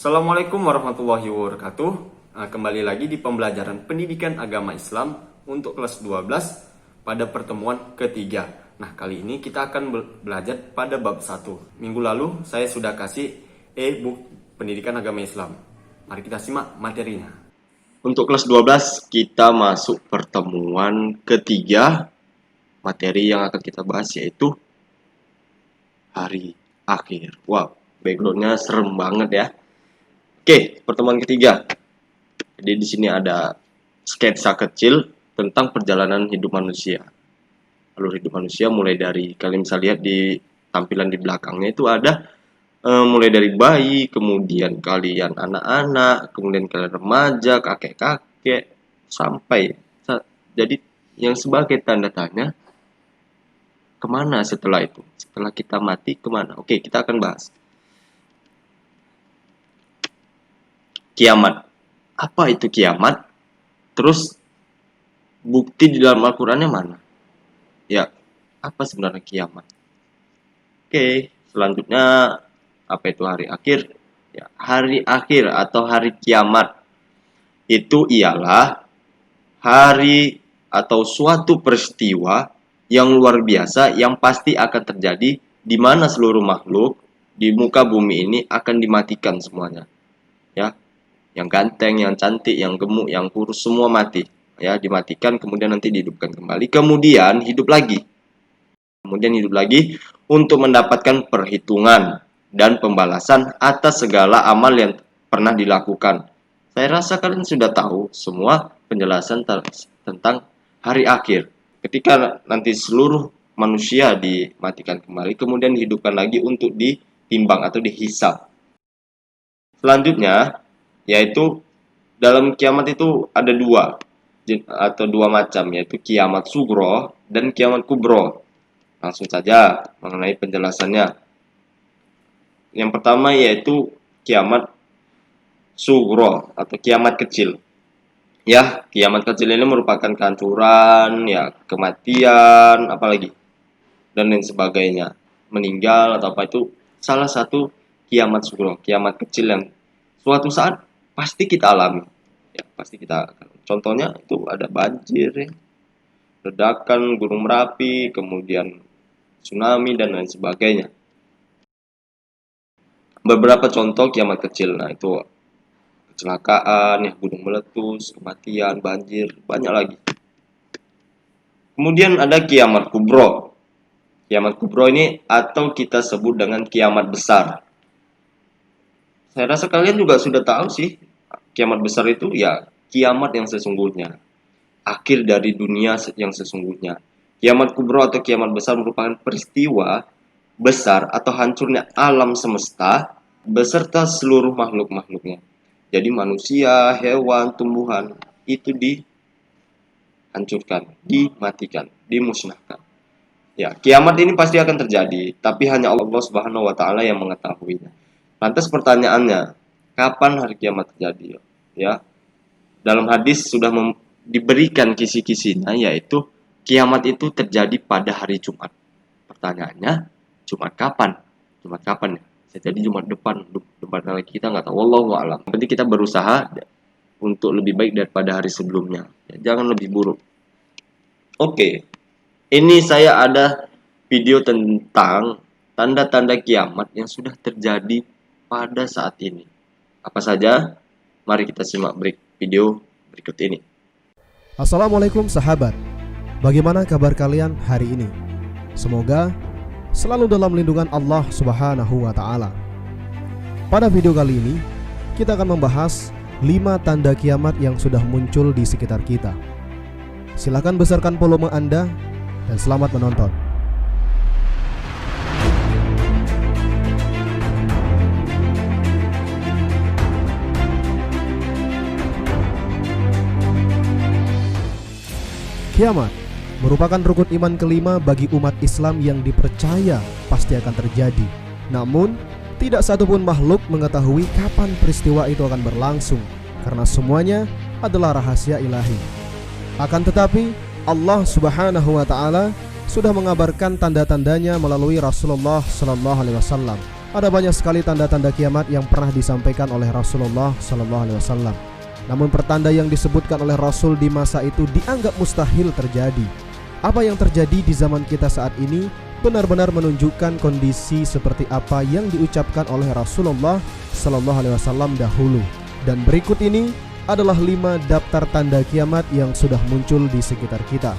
Assalamualaikum warahmatullahi wabarakatuh. Kembali lagi di pembelajaran pendidikan agama Islam untuk kelas 12 pada pertemuan ketiga. Nah, kali ini kita akan belajar pada bab 1. Minggu lalu saya sudah kasih e-book pendidikan agama Islam. Mari kita simak materinya. Untuk kelas 12 kita masuk pertemuan ketiga. Materi yang akan kita bahas yaitu hari akhir. Wow, backgroundnya serem banget ya. Oke, pertemuan ketiga. Jadi di sini ada sketsa kecil tentang perjalanan hidup manusia. Alur hidup manusia mulai dari, kalian bisa lihat di tampilan di belakangnya itu ada mulai dari bayi, kemudian kalian anak-anak, kemudian kalian remaja, kakek-kakek, sampai jadi yang sebagai tanda tanya, kemana setelah itu? Setelah kita mati, kemana? Oke, kita akan bahas. Kiamat. Apa itu kiamat? Terus bukti di dalam Al-Qur'annya mana? Ya, apa sebenarnya kiamat? Oke, selanjutnya apa itu hari akhir? Ya, hari akhir atau hari kiamat itu ialah hari atau suatu peristiwa yang luar biasa yang pasti akan terjadi di mana seluruh makhluk di muka bumi ini akan dimatikan semuanya. Ya. Yang ganteng, yang cantik, yang gemuk, yang kurus, semua mati. Ya, dimatikan, kemudian nanti dihidupkan kembali. Kemudian hidup lagi. Kemudian hidup lagi untuk mendapatkan perhitungan dan pembalasan atas segala amal yang pernah dilakukan. Saya rasa kalian sudah tahu semua penjelasan tentang hari akhir. Ketika nanti seluruh manusia dimatikan kembali, kemudian dihidupkan lagi untuk ditimbang atau dihisab. Selanjutnya, yaitu dalam kiamat itu ada dua macam, yaitu kiamat sugro dan kiamat kubro. Langsung saja mengenai penjelasannya. Yang pertama yaitu kiamat sugro atau kiamat kecil. Ya, kiamat kecil ini merupakan kehancuran, ya, kematian, apalagi dan lain sebagainya, meninggal atau apa, itu salah satu kiamat sugro, kiamat kecil yang suatu saat pasti kita alami, ya, pasti kita. Contohnya itu ada banjir, ya, ledakan gunung Merapi, kemudian tsunami dan lain sebagainya. Beberapa contoh kiamat kecil, nah itu kecelakaan, ya, gunung meletus, kematian, banjir, banyak lagi. Kemudian ada kiamat kubro. Kiamat kubro ini atau kita sebut dengan kiamat besar. Saya rasa kalian juga sudah tahu sih, kiamat besar itu ya kiamat yang sesungguhnya, akhir dari dunia yang sesungguhnya. Kiamat kubro atau kiamat besar merupakan peristiwa besar atau hancurnya alam semesta beserta seluruh makhluk-makhluknya. Jadi manusia, hewan, tumbuhan itu dihancurkan, dimatikan, dimusnahkan. Ya, kiamat ini pasti akan terjadi, tapi hanya Allah Subhanahu wa taala yang mengetahuinya. Lantas pertanyaannya, kapan hari kiamat terjadi? Ya, dalam hadis sudah diberikan kisi-kisinya, yaitu kiamat itu terjadi pada hari Jumat. Pertanyaannya, Jumat kapan? Jumat kapan ya? Bisa jadi Jumat depan lagi, kita nggak tahu. Wallahu a'lam. Berarti kita berusaha untuk lebih baik daripada hari sebelumnya. Ya, jangan lebih buruk. Oke, ini saya ada video tentang tanda-tanda kiamat yang sudah terjadi pada saat ini. Apa saja? Mari kita simak video berikut ini. Assalamualaikum sahabat. Bagaimana kabar kalian hari ini? Semoga selalu dalam lindungan Allah Subhanahu wa taala. Pada video kali ini, kita akan membahas 5 tanda kiamat yang sudah muncul di sekitar kita. Silakan besarkan volume Anda dan selamat menonton. Kiamat merupakan rukun iman kelima bagi umat Islam yang dipercaya pasti akan terjadi. Namun, tidak satupun makhluk mengetahui kapan peristiwa itu akan berlangsung, karena semuanya adalah rahasia ilahi. Akan tetapi, Allah Subhanahu wa taala sudah mengabarkan tanda-tandanya melalui Rasulullah sallallahu alaihi wasallam Ada banyak sekali tanda-tanda kiamat yang pernah disampaikan oleh Rasulullah SAW. Namun pertanda yang disebutkan oleh Rasul di masa itu dianggap mustahil terjadi. Apa yang terjadi di zaman kita saat ini benar-benar menunjukkan kondisi seperti apa yang diucapkan oleh Rasulullah SAW dahulu. Dan berikut ini adalah 5 daftar tanda kiamat yang sudah muncul di sekitar kita.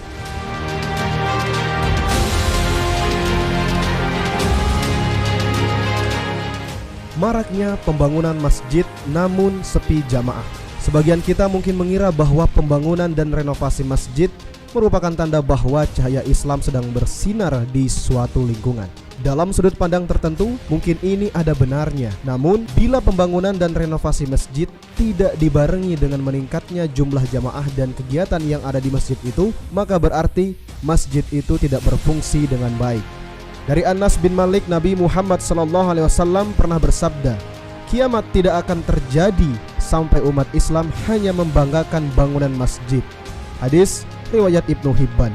Maraknya pembangunan masjid namun sepi jamaah. Sebagian kita mungkin mengira bahwa pembangunan dan renovasi masjid merupakan tanda bahwa cahaya Islam sedang bersinar di suatu lingkungan. Dalam sudut pandang tertentu, mungkin ini ada benarnya. Namun, bila pembangunan dan renovasi masjid tidak dibarengi dengan meningkatnya jumlah jamaah dan kegiatan yang ada di masjid itu, maka berarti masjid itu tidak berfungsi dengan baik. Dari Anas bin Malik, Nabi Muhammad SAW pernah bersabda, kiamat tidak akan terjadi sampai umat Islam hanya membanggakan bangunan masjid. Hadis riwayat Ibnu Hibban.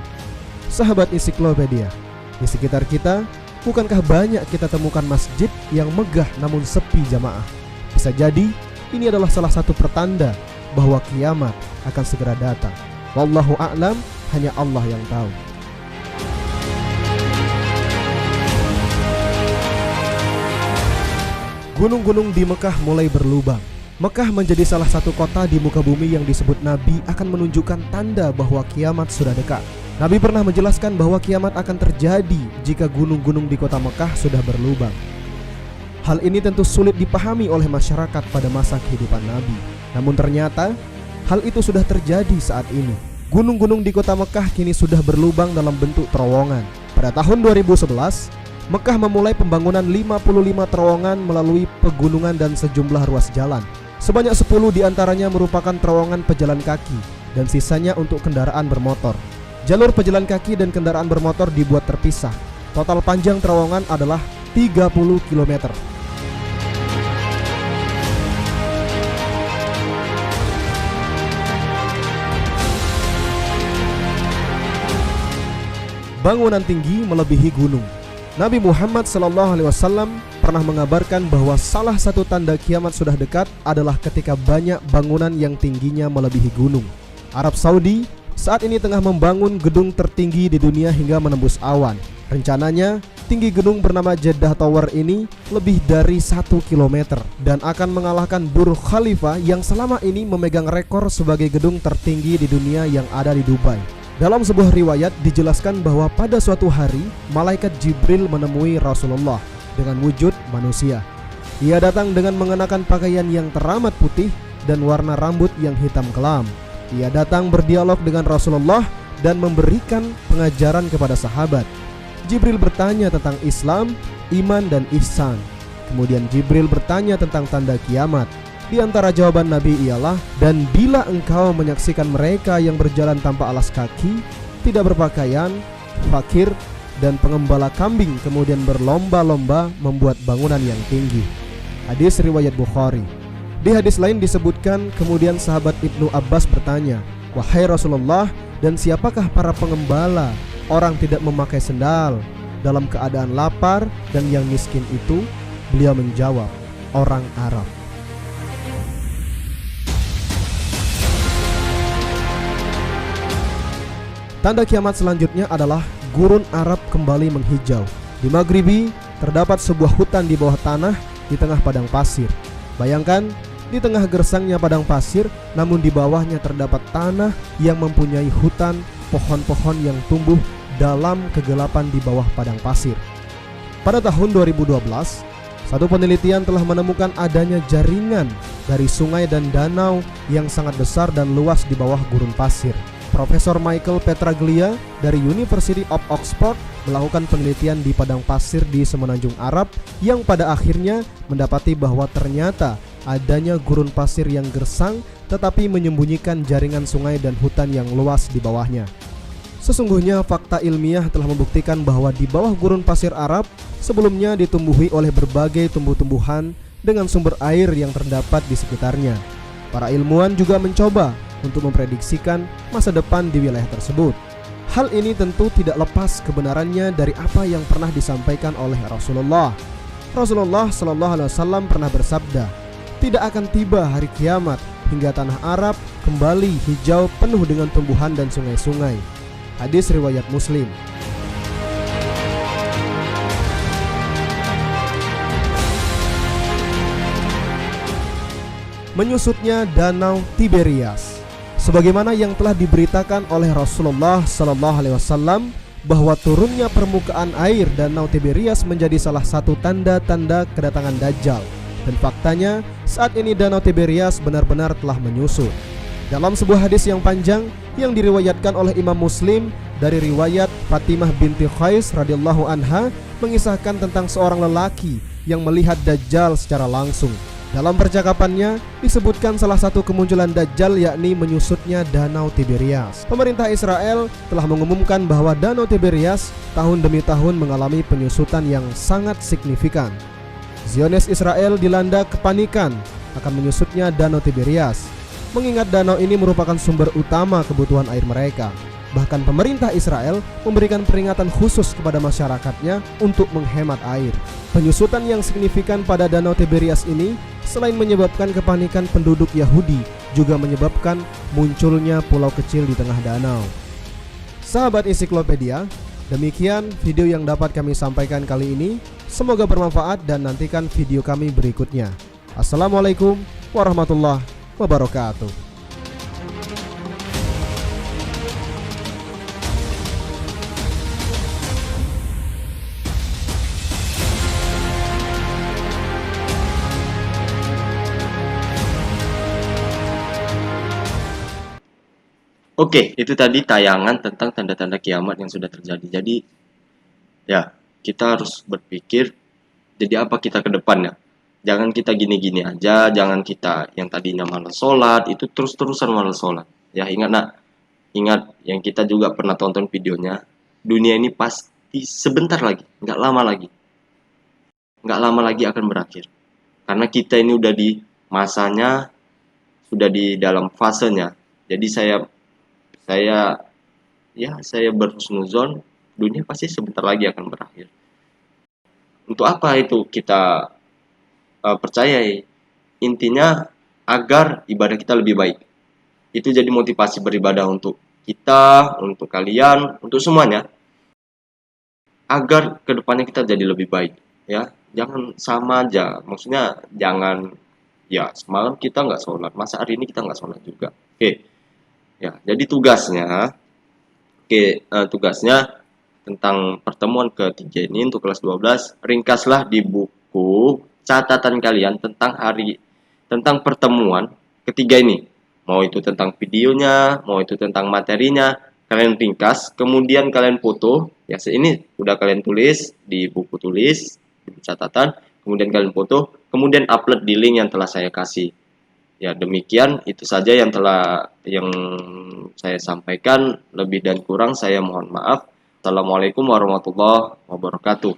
Sahabat ensiklopedia, di sekitar kita, bukankah banyak kita temukan masjid yang megah namun sepi jamaah? Bisa jadi ini adalah salah satu pertanda bahwa kiamat akan segera datang. Wallahu a'lam, hanya Allah yang tahu. Gunung-gunung di Mekah mulai berlubang. Mekah menjadi salah satu kota di muka bumi yang disebut Nabi akan menunjukkan tanda bahwa kiamat sudah dekat. Nabi pernah menjelaskan bahwa kiamat akan terjadi jika gunung-gunung di kota Mekah sudah berlubang. Hal ini tentu sulit dipahami oleh masyarakat pada masa kehidupan Nabi. Namun ternyata hal itu sudah terjadi saat ini. Gunung-gunung di kota Mekah kini sudah berlubang dalam bentuk terowongan. Pada tahun 2011, Mekah memulai pembangunan 55 terowongan melalui pegunungan dan sejumlah ruas jalan. Sebanyak 10 diantaranya merupakan terowongan pejalan kaki dan sisanya untuk kendaraan bermotor. Jalur pejalan kaki dan kendaraan bermotor dibuat terpisah. Total panjang terowongan adalah 30 km. Bangunan tinggi melebihi gunung. Nabi Muhammad SAW pernah mengabarkan bahwa salah satu tanda kiamat sudah dekat adalah ketika banyak bangunan yang tingginya melebihi gunung. Arab Saudi saat ini tengah membangun gedung tertinggi di dunia hingga menembus awan. Rencananya, tinggi gedung bernama Jeddah Tower ini lebih dari 1 km dan akan mengalahkan Burj Khalifa yang selama ini memegang rekor sebagai gedung tertinggi di dunia yang ada di Dubai. Dalam sebuah riwayat dijelaskan bahwa pada suatu hari malaikat Jibril menemui Rasulullah dengan wujud manusia. Ia datang dengan mengenakan pakaian yang teramat putih dan warna rambut yang hitam kelam. Ia datang berdialog dengan Rasulullah dan memberikan pengajaran kepada sahabat. Jibril bertanya tentang Islam, iman dan ihsan. Kemudian Jibril bertanya tentang tanda kiamat. Di antara jawaban Nabi ialah, dan bila engkau menyaksikan mereka yang berjalan tanpa alas kaki, tidak berpakaian, fakir, dan pengembala kambing kemudian berlomba-lomba membuat bangunan yang tinggi. Hadis riwayat Bukhari. Di hadis lain disebutkan kemudian sahabat Ibnu Abbas bertanya, wahai Rasulullah, dan siapakah para pengembala orang tidak memakai sendal dalam keadaan lapar dan yang miskin itu? Beliau menjawab, orang Arab. Tanda kiamat selanjutnya adalah gurun Arab kembali menghijau. Di Maghribi terdapat sebuah hutan di bawah tanah di tengah padang pasir. Bayangkan, di tengah gersangnya padang pasir, namun di bawahnya terdapat tanah yang mempunyai hutan, pohon-pohon yang tumbuh dalam kegelapan di bawah padang pasir. Pada tahun 2012, satu penelitian telah menemukan adanya jaringan dari sungai dan danau yang sangat besar dan luas di bawah gurun pasir. Profesor Michael Petraglia dari University of Oxford melakukan penelitian di padang pasir di Semenanjung Arab yang pada akhirnya mendapati bahwa ternyata adanya gurun pasir yang gersang tetapi menyembunyikan jaringan sungai dan hutan yang luas di bawahnya. Sesungguhnya fakta ilmiah telah membuktikan bahwa di bawah gurun pasir Arab sebelumnya ditumbuhi oleh berbagai tumbuh-tumbuhan dengan sumber air yang terdapat di sekitarnya. Para ilmuwan juga mencoba untuk memprediksikan masa depan di wilayah tersebut. Hal ini tentu tidak lepas kebenarannya dari apa yang pernah disampaikan oleh Rasulullah. Rasulullah Shallallahu Alaihi Wasallam pernah bersabda, tidak akan tiba hari kiamat hingga tanah Arab kembali hijau penuh dengan tumbuhan dan sungai-sungai. Hadis riwayat Muslim. Menyusutnya Danau Tiberias, sebagaimana yang telah diberitakan oleh Rasulullah Sallallahu Alaihi Wasallam bahwa turunnya permukaan air Danau Tiberias menjadi salah satu tanda-tanda kedatangan Dajjal. Dan faktanya saat ini Danau Tiberias benar-benar telah menyusut. Dalam sebuah hadis yang panjang yang diriwayatkan oleh Imam Muslim dari riwayat Fatimah binti Qais radhiyallahu anha, mengisahkan tentang seorang lelaki yang melihat Dajjal secara langsung. Dalam percakapannya disebutkan salah satu kemunculan Dajjal yakni menyusutnya Danau Tiberias. Pemerintah Israel telah mengumumkan bahwa Danau Tiberias tahun demi tahun mengalami penyusutan yang sangat signifikan. Zionis Israel dilanda kepanikan akan menyusutnya Danau Tiberias, mengingat danau ini merupakan sumber utama kebutuhan air mereka. Bahkan pemerintah Israel memberikan peringatan khusus kepada masyarakatnya untuk menghemat air. Penyusutan yang signifikan pada Danau Tiberias ini selain menyebabkan kepanikan penduduk Yahudi, juga menyebabkan munculnya pulau kecil di tengah danau. Sahabat ensiklopedia, demikian video yang dapat kami sampaikan kali ini. Semoga bermanfaat dan nantikan video kami berikutnya. Assalamualaikum warahmatullahi wabarakatuh. Oke, itu tadi tayangan tentang tanda-tanda kiamat yang sudah terjadi. Jadi, ya, kita harus berpikir, jadi apa kita ke depannya? Jangan kita gini-gini aja, jangan kita yang tadinya malas sholat, itu terus-terusan malas sholat. Ya, ingat yang kita juga pernah tonton videonya, dunia ini pasti sebentar lagi, nggak lama lagi akan berakhir. Karena kita ini udah di masanya, sudah di dalam fasenya. Jadi saya berhusnuzon, dunia pasti sebentar lagi akan berakhir. Untuk apa itu kita percayai? Intinya agar ibadah kita lebih baik. Itu jadi motivasi beribadah untuk kita, untuk kalian, untuk semuanya. Agar kedepannya kita jadi lebih baik. Ya, jangan sama aja. Maksudnya jangan, ya semalam kita nggak sholat, masa hari ini kita nggak sholat juga. Oke. Ya, jadi tugasnya tentang pertemuan ketiga ini untuk kelas 12, ringkaslah di buku catatan kalian tentang pertemuan ketiga ini. Mau itu tentang videonya, mau itu tentang materinya, kalian ringkas, kemudian kalian foto. Ya, ini udah kalian tulis di buku tulis, di buku catatan, kemudian kalian foto, kemudian upload di link yang telah saya kasih. Ya, demikian itu saja yang saya sampaikan. Lebih dan kurang saya mohon maaf. Assalamualaikum warahmatullahi wabarakatuh.